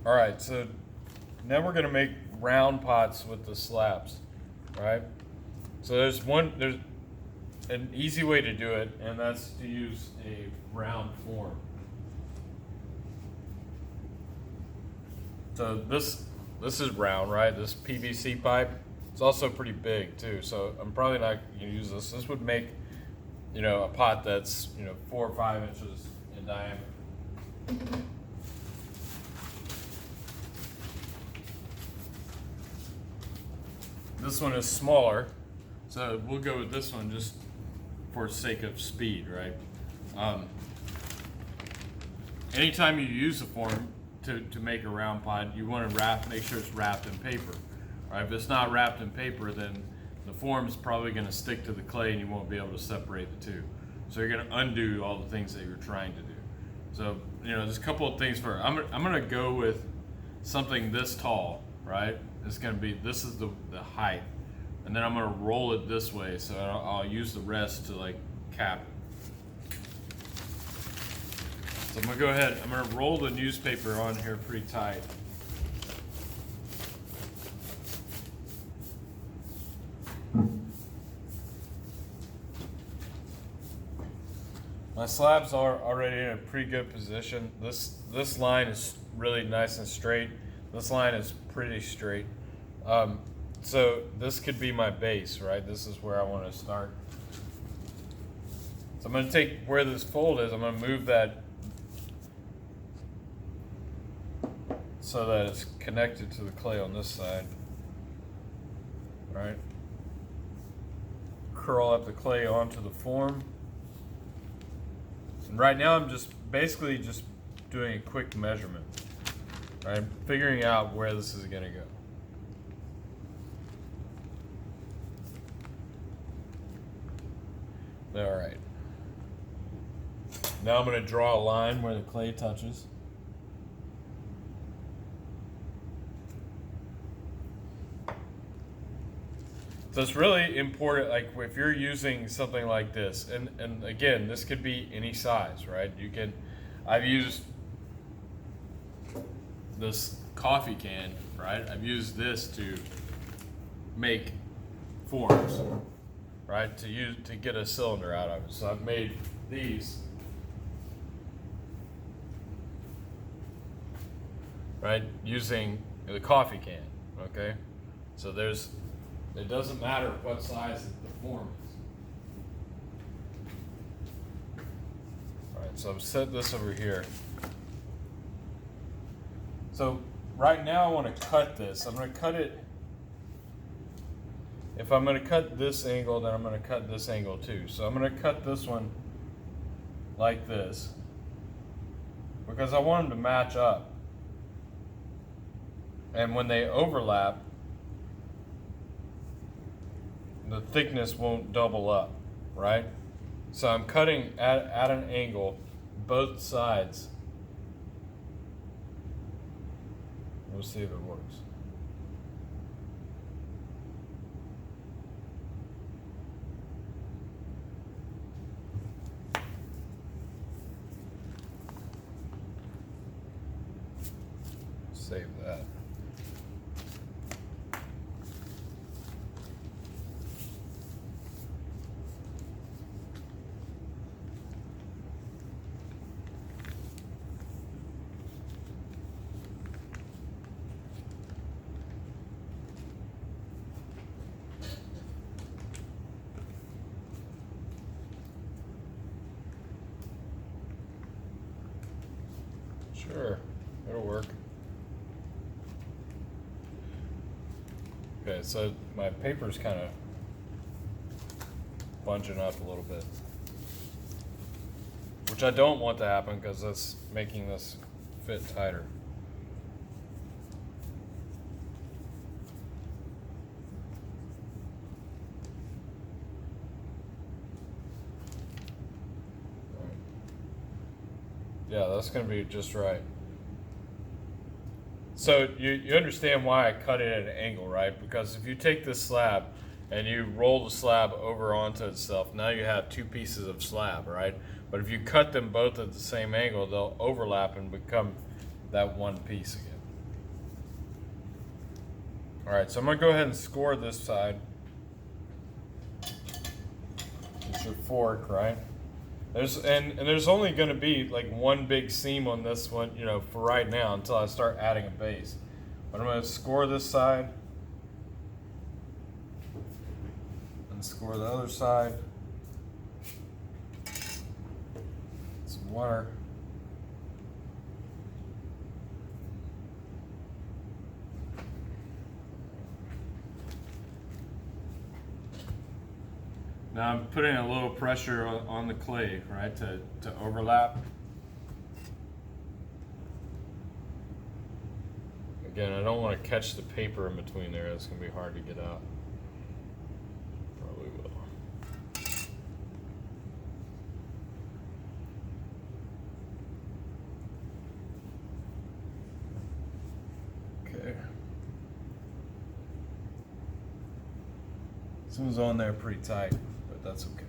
All right, so now we're gonna make round pots with the slabs, right? So there's an easy way to do it, and that's to use a round form. So this is round, right? This PVC pipe. It's also pretty big too, so I'm probably not gonna use this. This would make, a pot that's 4 or 5 inches in diameter. This one is smaller, so we'll go with this one just for sake of speed, right? Anytime you use a form to make a round pot, you want to make sure it's wrapped in paper. Right? If it's not wrapped in paper, then the form is probably going to stick to the clay and you won't be able to separate the two. So you're going to undo all the things that you're trying to do. So, there's a couple of things for, I'm going to go with something this tall, right? This is the height. And then I'm going to roll it this way, so I'll use the rest to cap it. So I'm going to go ahead, I'm going to roll the newspaper on here pretty tight. My slabs are already in a pretty good position. This line is really nice and straight. This line is pretty straight. So this could be my base, right? This is where I want to start. So I'm going to take where this fold is, I'm going to move that so that it's connected to the clay on this side. Right? Curl up the clay onto the form. And right now I'm basically just doing a quick measurement. Right? Figuring out where this is going to go. All right. Now I'm going to draw a line where the clay touches. So it's really important, like if you're using something like this, and again, this could be any size, right? I've used this coffee can, right? I've used this to make forms, right? To get a cylinder out of it. So I've made these, right? Using the coffee can, okay? So it doesn't matter what size the form is. All right, so I've set this over here. So right now I want to cut this. I'm going to cut it. If I'm going to cut this angle, then I'm going to cut this angle too. So I'm going to cut this one like this because I want them to match up. And when they overlap, the thickness won't double up, right? So I'm cutting at an angle, both sides. We'll see if it works. Save that. Sure, it'll work. Okay, so my paper's kind of bunching up a little bit, which I don't want to happen because that's making this fit tighter. Yeah, that's going to be just right. So you understand why I cut it at an angle, right? Because if you take this slab and you roll the slab over onto itself, now you have two pieces of slab, right? But if you cut them both at the same angle, they'll overlap and become that one piece again. All right, so I'm gonna go ahead and score this side. It's your fork, right? There's only gonna be like one big seam on this one, you know, for right now until I start adding a base. But I'm gonna score this side and score the other side. Some water. Now I'm putting a little pressure on the clay, right, to overlap. Again, I don't want to catch the paper in between there. It's going to be hard to get out. Probably will. Okay. This one's on there pretty tight, but that's okay.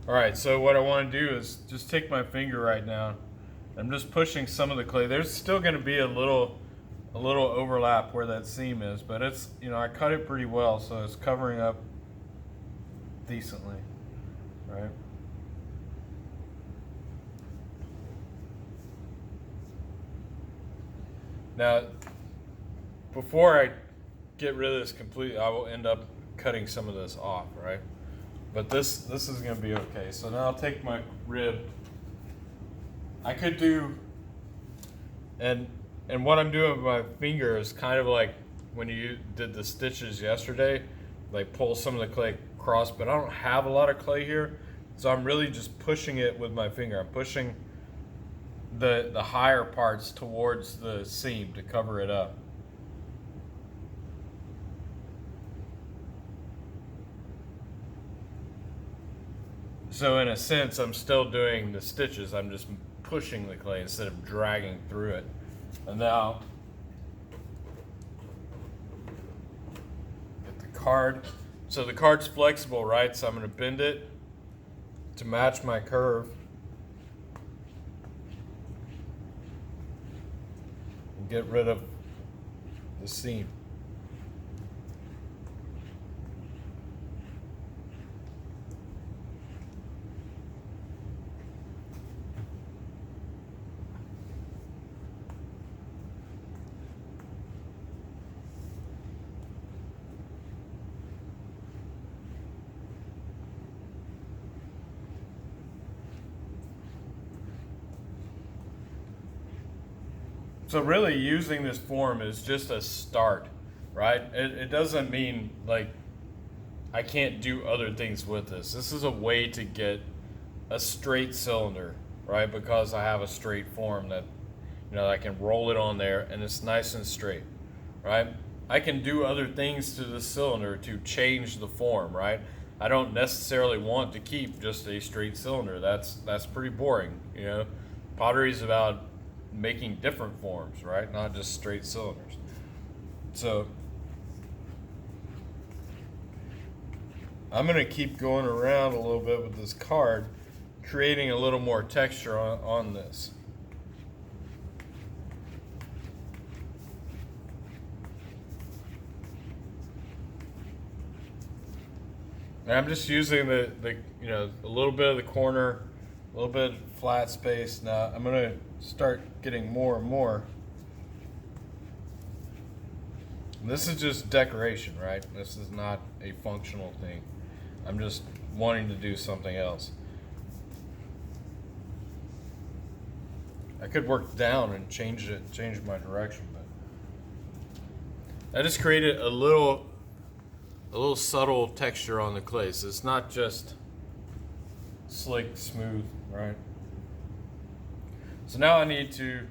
All right, so what I want to do is just take my finger right now. I'm just pushing some of the clay. There's still going to be a little overlap where that seam is, but it's, you know, I cut it pretty well, so it's covering up decently, right? Now, before I get rid of this completely, I will end up cutting some of this off, right? But this is gonna be okay. So now I'll take my rib. I could do, and what I'm doing with my finger is kind of like when you did the stitches yesterday, like pull some of the clay across, but I don't have a lot of clay here. So I'm really just pushing it with my finger. I'm pushing the higher parts towards the seam to cover it up. So in a sense, I'm still doing the stitches. I'm just pushing the clay instead of dragging through it. And now, get the card. So the card's flexible, right? So I'm gonna bend it to match my curve. And get rid of the seam. So really using this form is just a start, right? It doesn't mean like I can't do other things with this. This is a way to get a straight cylinder, right? Because I have a straight form that, you know, I can roll it on there and it's nice and straight, right? I can do other things to the cylinder to change the form, right? I don't necessarily want to keep just a straight cylinder. That's pretty boring, you know? Pottery is about making different forms, right? Not just straight cylinders. So I'm gonna keep going around a little bit with this card, creating a little more texture on this. And I'm just using the you know, a little bit of the corner, a little bit of flat space. Now I'm gonna start getting more and more. And this is just decoration, right? This is not a functional thing. I'm just wanting to do something else. I could work down and change my direction, but I just created a little subtle texture on the clay. So it's not just slick, smooth, right? So now I need to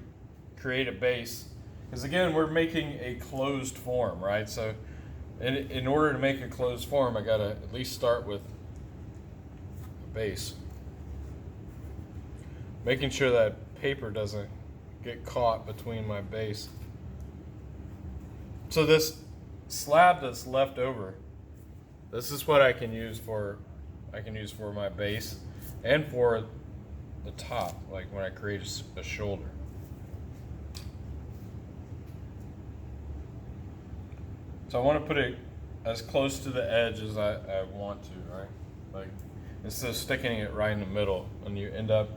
create a base, because again, we're making a closed form, right? So in order to make a closed form, I gotta at least start with a base. Making sure that paper doesn't get caught between my base. So this slab that's left over, this is what I can use for I can use for my base and for the top, like when I create a shoulder. So I want to put it as close to the edge as I want to, right? Like, instead of sticking it right in the middle, and you end up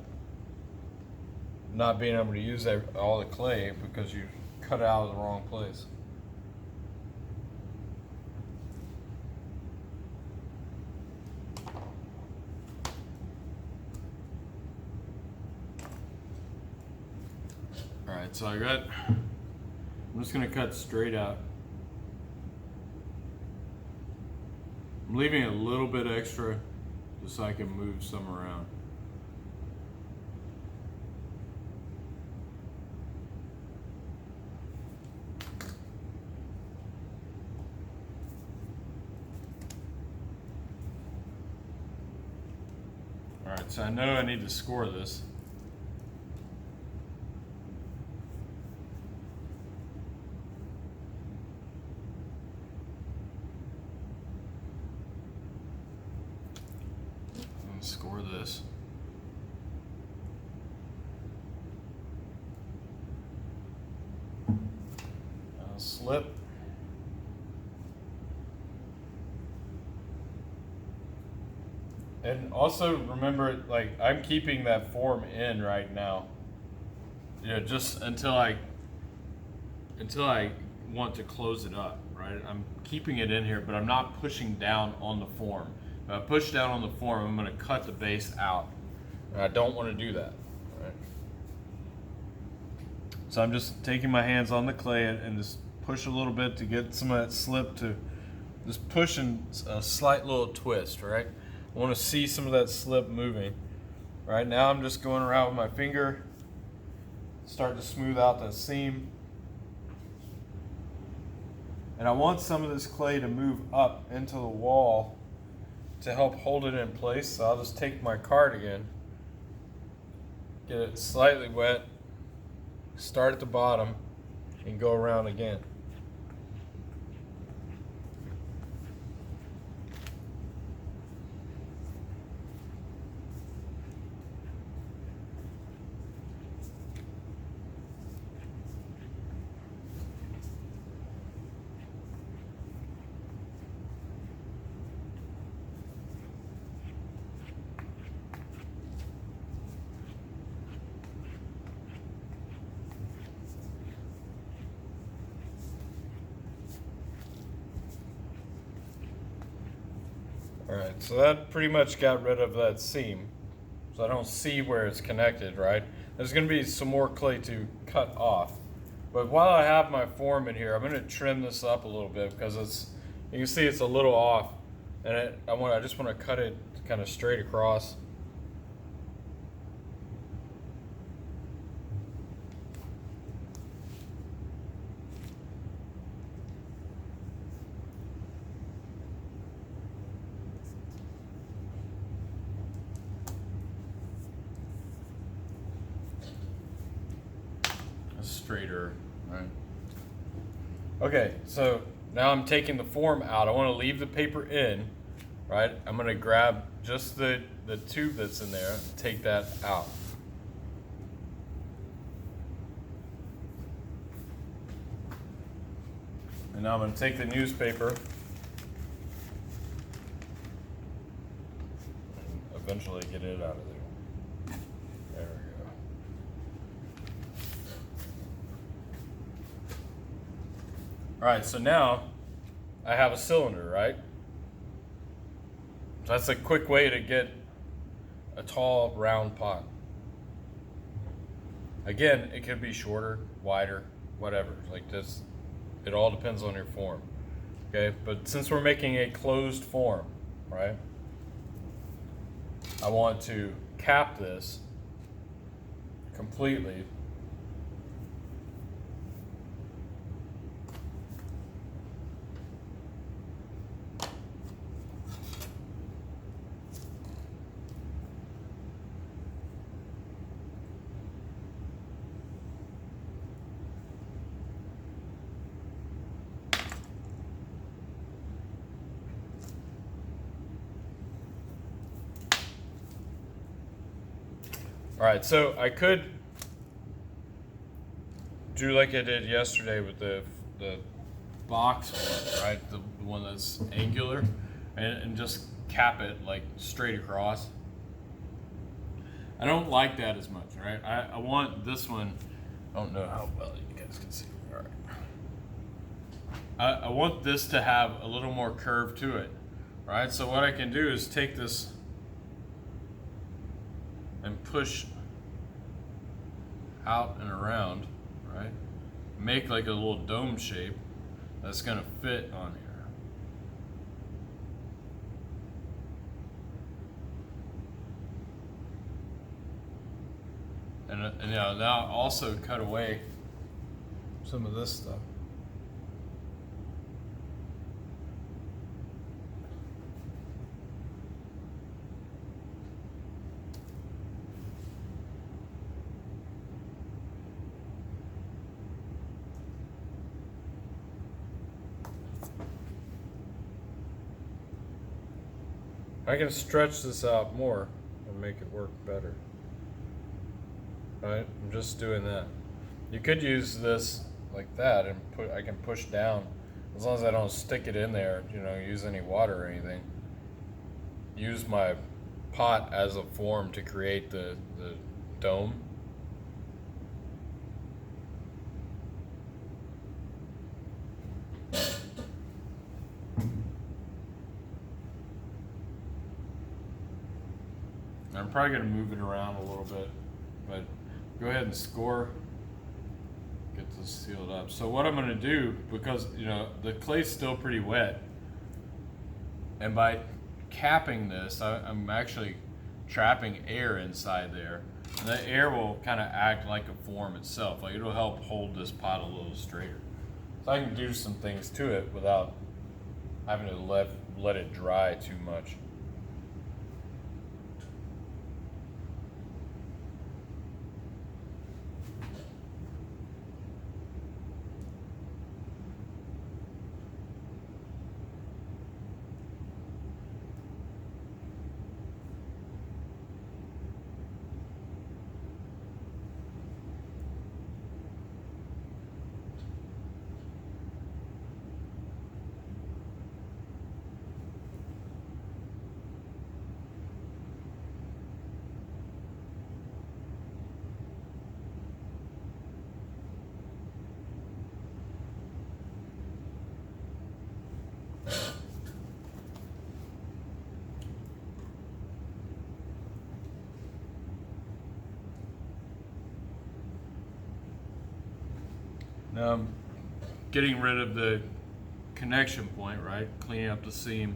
not being able to use all the clay because you cut it out of the wrong place. Alright, so I'm just going to cut straight out. I'm leaving a little bit extra just so I can move some around. Alright, so I know I need to score this. Score this. Slip. And also remember, like, I'm keeping that form in right now. You know, just until I want to close it up, right? I'm keeping it in here, but I'm not pushing down on the form. If I push down on the form, I'm going to cut the base out. And I don't want to do that, right? So I'm just taking my hands on the clay and just push a little bit to get some of that slip to just pushing a slight little twist, right? I want to see some of that slip moving. Right now I'm just going around with my finger, start to smooth out that seam. And I want some of this clay to move up into the wall to help hold it in place. So I'll just take my cardigan, get it slightly wet, start at the bottom, and go around again. Alright, so that pretty much got rid of that seam. So I don't see where it's connected, right? There's going to be some more clay to cut off. But while I have my form in here, I'm going to trim this up a little bit because you can see it's a little off. And I just want to cut it kind of straight across. Straighter, right? Okay, so now I'm taking the form out. I want to leave the paper in, right? I'm going to grab just the tube that's in there and take that out. And now I'm going to take the newspaper and eventually get it out of there. There we go. All right, so now I have a cylinder, right? So that's a quick way to get a tall, round pot. Again, it could be shorter, wider, whatever. Like this, it all depends on your form. Okay, but since we're making a closed form, right? I want to cap this completely. All right, so I could do like I did yesterday with the box one, right? The one that's angular, and just cap it like straight across. I don't like that as much, right? I want this one. I don't know how well you guys can see. All right. I want this to have a little more curve to it, right? So what I can do is take this and push out and around, right? Make like a little dome shape that's gonna fit on here. And now also cut away some of this stuff. I can stretch this out more and make it work better. Right, I'm just doing that. You could use this like that and I can push down as long as I don't stick it in there, use any water or anything. Use my pot as a form to create the dome. I'm probably going to move it around a little bit, but go ahead and score. Get this sealed up. So what I'm going to do, because the clay's still pretty wet, and by capping this, I'm actually trapping air inside there. And the air will kind of act like a form itself. Like it'll help hold this pot a little straighter. So I can do some things to it without having to let it dry too much. Now I'm getting rid of the connection point, right? Cleaning up the seam.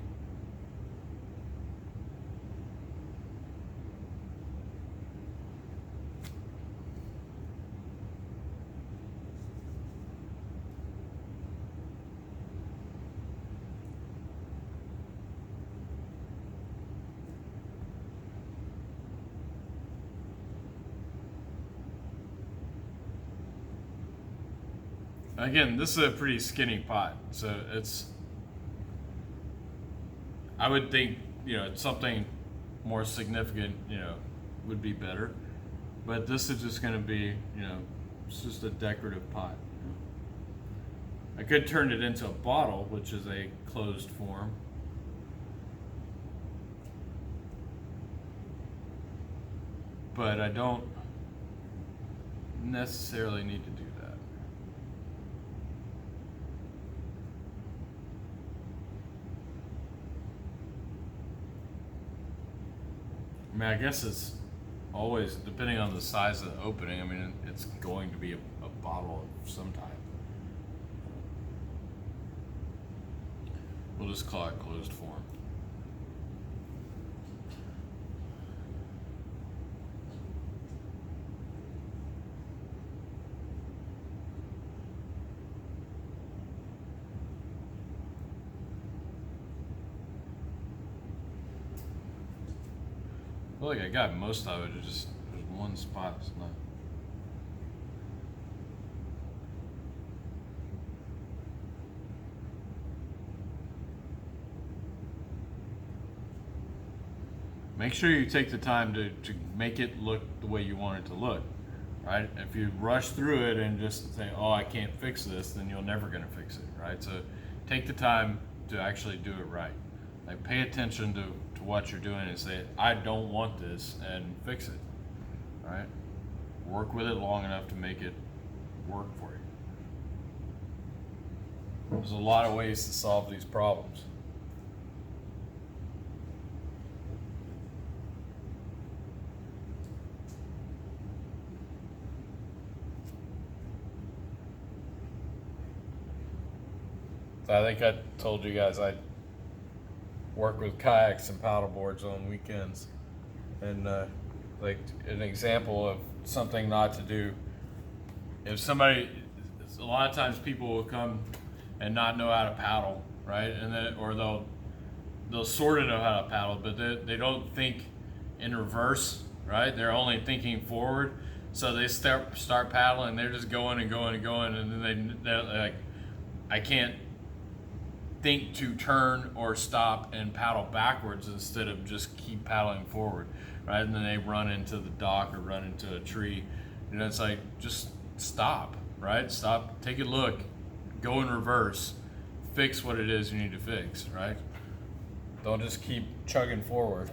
Again, this is a pretty skinny pot, so I would think, something more significant, would be better. But this is just going to be, it's just a decorative pot. I could turn it into a bottle, which is a closed form. But I don't necessarily need to do that. I mean, I guess it's always, depending on the size of the opening, I mean, it's going to be a bottle of some type. We'll just call it closed form. I feel like I got most of it. It's just there's one spot that's not. make sure you take the time to make it look the way you want it to look, right? If you rush through it and just say, oh, I can't fix this, then you're never gonna fix it, right? So take the time to actually do it right. Like pay attention to what you're doing and say, I don't want this, and fix it, right? Work with it long enough to make it work for you. There's a lot of ways to solve these problems. So I think I told you guys I work with kayaks and paddle boards on weekends, and like an example of something not to do. If somebody, a lot of times people will come and not know how to paddle, right? And then, or they'll sort of know how to paddle, but they don't think in reverse, right? They're only thinking forward. So they start paddling, they're just going and going and going, and then they're like, I can't think to turn or stop and paddle backwards instead of just keep paddling forward, right? And then they run into the dock or run into a tree. You know, it's like, just stop, right? Stop, take a look, go in reverse, fix what it is you need to fix, right? Don't just keep chugging forward.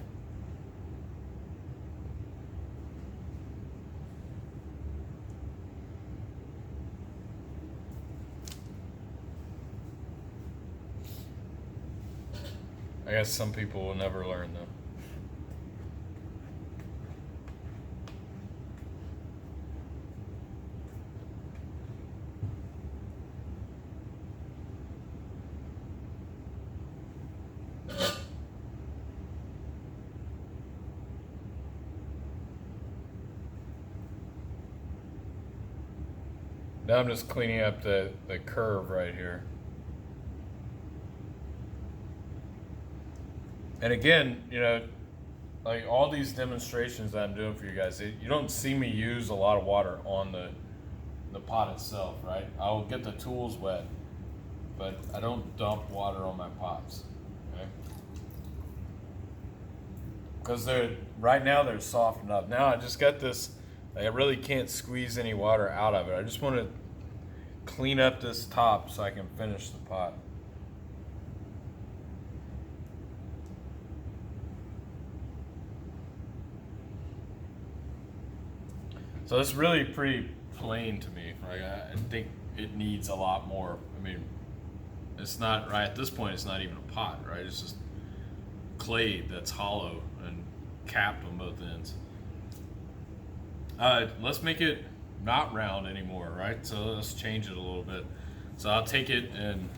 I guess some people will never learn though. Now I'm just cleaning up the curve right here. And again, you know, like all these demonstrations that I'm doing for you guys, you don't see me use a lot of water on the pot itself, right? I will get the tools wet, but I don't dump water on my pots, okay? Because right now they're soft enough. Now I just got this, I really can't squeeze any water out of it. I just want to clean up this top so I can finish the pot. So it's really pretty plain to me. Like I think it needs a lot more. I mean, it's not, right at this point, it's not even a pot, right? It's just clay that's hollow and capped on both ends. Let's make it not round anymore, right? So let's change it a little bit. So I'll take it and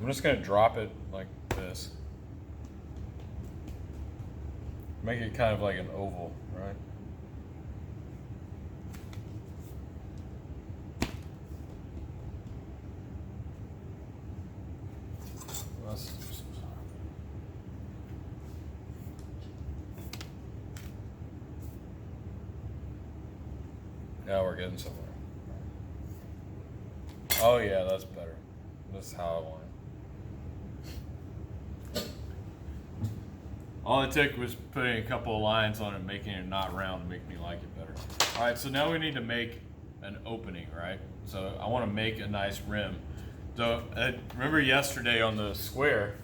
I'm just gonna drop it like this. Make it kind of like an oval, right? Now we're getting somewhere. Oh yeah, that's better. This is how I want it. All it took was putting a couple of lines on it, making it not round to make me like it better. All right, so now we need to make an opening, right? So I want to make a nice rim. So remember yesterday on the square,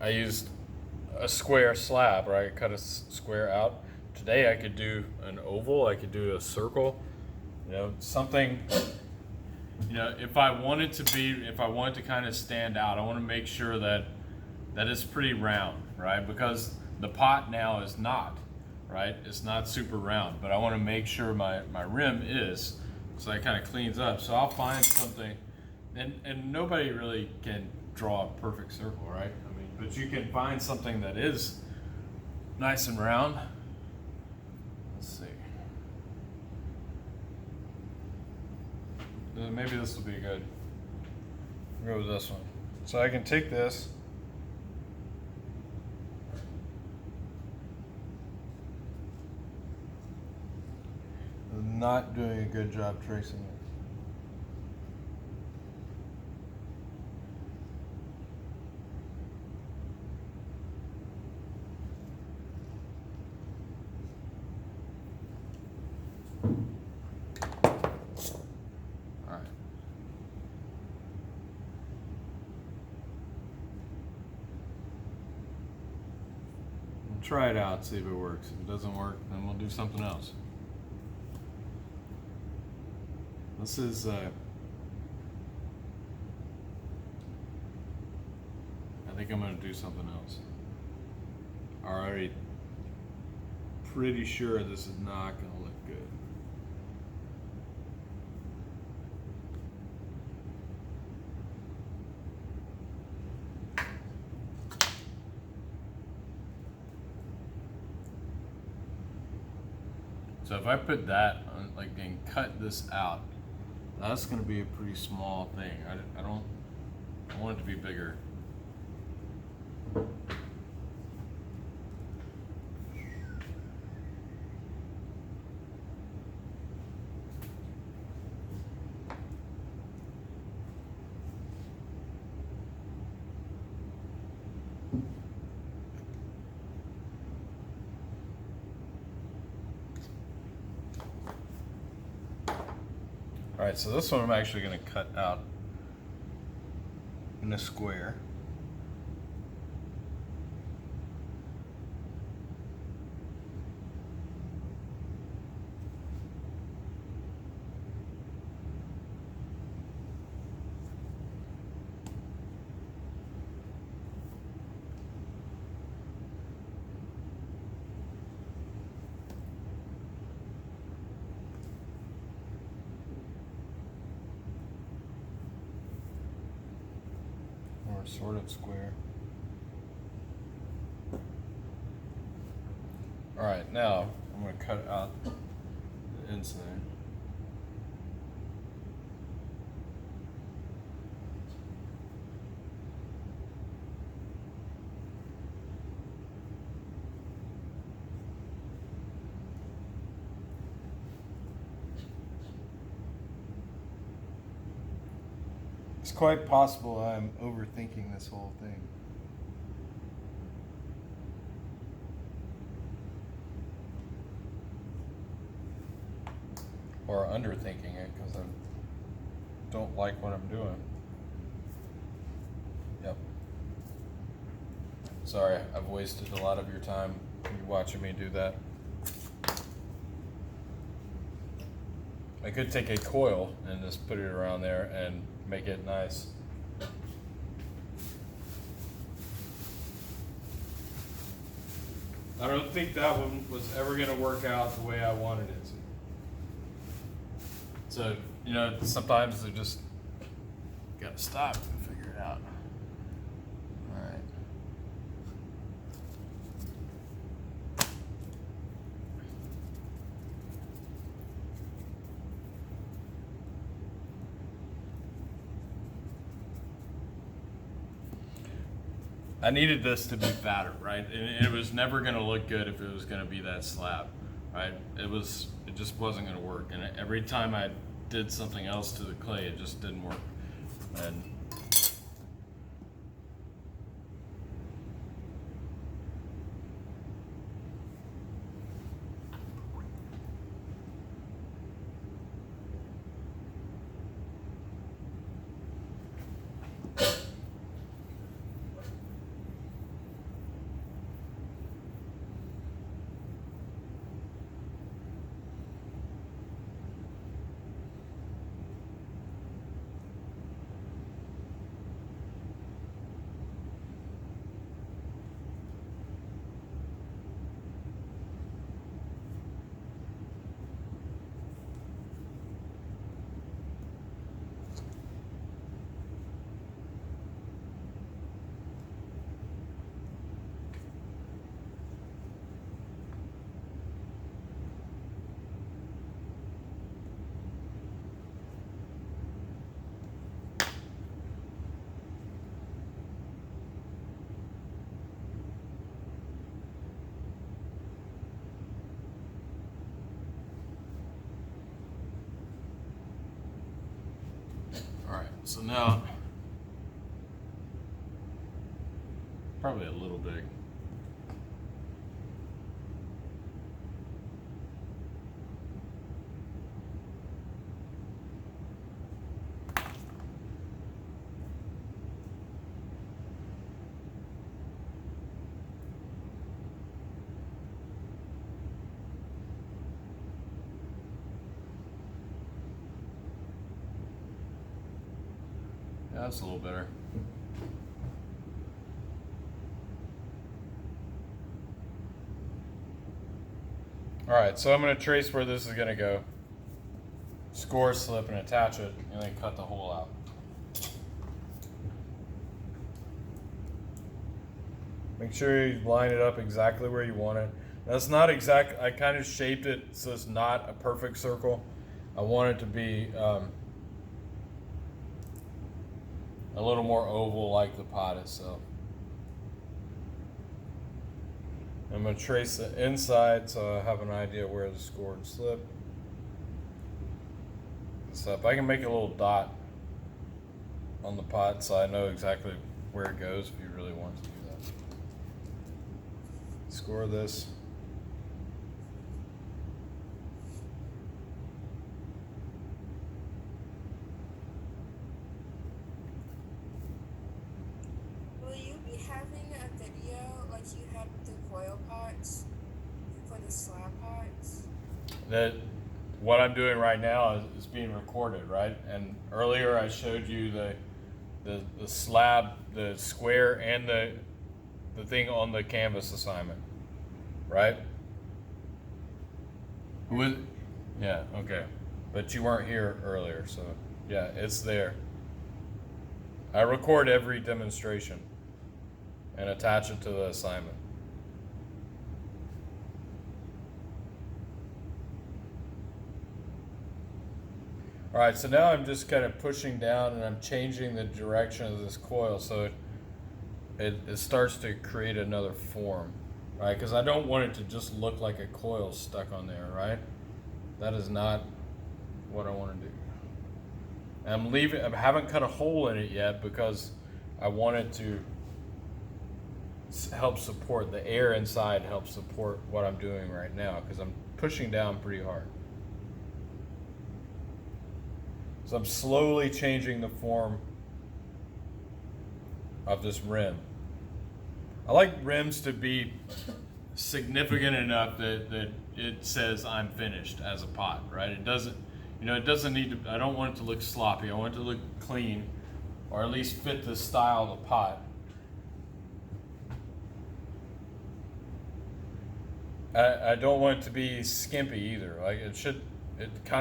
I used a square slab, right? Cut a square out. Today I could do an oval, I could do a circle, you know, something, you know, if I wanted to kind of stand out, I want to make sure that it's pretty round, right? Because the pot now is not, right? It's not super round, but I want to make sure my rim is, so it kind of cleans up. So I'll find something, and nobody really can draw a perfect circle, right? I mean, but you can find something that is nice and round. Let's see. Maybe this will be good. I'll go with this one. So I can take this. I'm not doing a good job tracing it. So, try it out, see if it works. If it doesn't work, then we'll do something else. This is I think I'm gonna do something else. Already pretty sure this is not gonna look good. So if I put that on, like, and cut this out, that's going to be a pretty small thing. I want it to be bigger. All right, so this one I'm actually going to cut out in a square. Sort of square. All right, now I'm going to cut out the inside. It's quite possible I'm overthinking this whole thing. Or underthinking it because I don't like what I'm doing. Yep. Sorry, I've wasted a lot of your time watching me do that. I could take a coil and just put it around there and make it nice. I don't think that one was ever going to work out the way I wanted it to. So, you know, sometimes they just got to stop and figure it out. All right. I needed this to be fatter, right? And it was never going to look good if it was going to be that slab, right? It just wasn't going to work. And every time I did something else to the clay, it just didn't work. And so now, probably a little big. Yeah, that's a little better. All right, so I'm going to trace where this is going to go, score, slip, and attach it, and then cut the hole out. Make sure you line it up exactly where you want it. That's not exact. I kind of shaped it so it's not a perfect circle. I want it to be a little more oval like the pot itself. I'm going to trace the inside so I have an idea where the score and slip. So I can make a little dot on the pot so I know exactly where it goes if you really want to do that. Score this. Will you be having a video like you had the coil parts for the slab parts? That what I'm doing right now is being recorded, right? And earlier I showed you the slab, the square, and the thing on the canvas assignment, right? Was, yeah, okay. But you weren't here earlier, so yeah, it's there. I record every demonstration and attach it to the assignment. All right, so now I'm just kind of pushing down and I'm changing the direction of this coil so it starts to create another form, right? Because I don't want it to just look like a coil stuck on there, right? That is not what I want to do. I haven't cut a hole in it yet because I want it to help support, the air inside helps support what I'm doing right now because I'm pushing down pretty hard. So I'm slowly changing the form of this rim. I like rims to be significant enough that it says I'm finished as a pot, right? It doesn't need to, I don't want it to look sloppy. I want it to look clean, or at least fit the style of the pot. I don't want it to be skimpy either. Like it kind